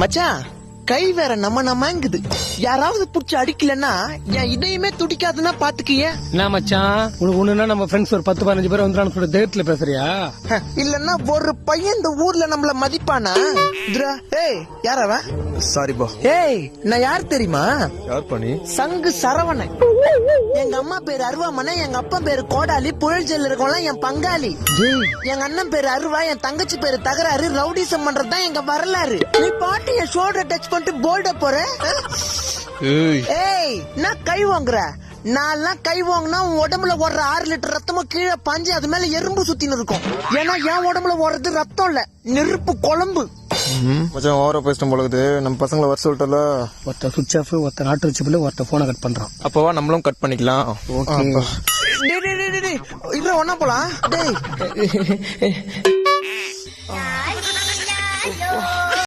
மச்சான் கை வேற நம்மங்குது. யாராவது புடிச்சு அடிக்கலன்னா என் இதயமே துடிக்காதுன்னா பாத்துக்கிய. என்ன மச்சான் உனக்கு ஒண்ணுன்னா நம்ம ஃப்ரெண்ட்ஸ் ஒரு 10-15 பேர் வந்துடான்னு சொல்ற தைரியத்துல பேசுறியா? இல்லன்னா ஒரு பையன் இந்த ஊர்ல நம்மள மதிப்பானா? ஏய் யாரவ? சாரி பா. ஏய் நான் யார் தெரியுமா? யார் பண்ணி? சங்கு சரவணன். எங்க அம்மா பேரு அருவாமனை, எங்க அப்பா பேரு கோடாலி, புழல் ஜெயில இருக்கவங்க என் பங்காளி. எங்க அண்ணன் பேரு அருவா, என் தங்கச்சி பேரு தகராறு. ரவுடிசம் பண்றதுதான் எங்க வரலாறு. நீ பாட்டு என் ஷோல்டர் டச் பண்ணிட்டு போல்ட போற. ஏய் நான் கை வாங்குற. நான் கை வாங்கினா உன் உடம்புல ஓடுற 6 லிட்டர் ரத்தமும் கீழே பாஞ்சு அது மேல எறும்பு சுத்தின்னு இருக்கும். ஏன்னா என் உடம்புல ஓடுறது ரத்தம் இல்ல, நெருப்பு குழம்பு. மச்சான் ஓவரா பேசிட்டோம் போலகுது. நம்ம பசங்களை வர சொல்லிட்டல. ஒருத்த சுவிட்ச் ஆஃப், ஒருத்த நாட்டு வச்சு பிள்ளை, ஒருத்த போனை கட் பண்றான். அப்பவா நம்மளும் கட் பண்ணிக்கலாம். இதுல ஒன்னா போலாம். டேய்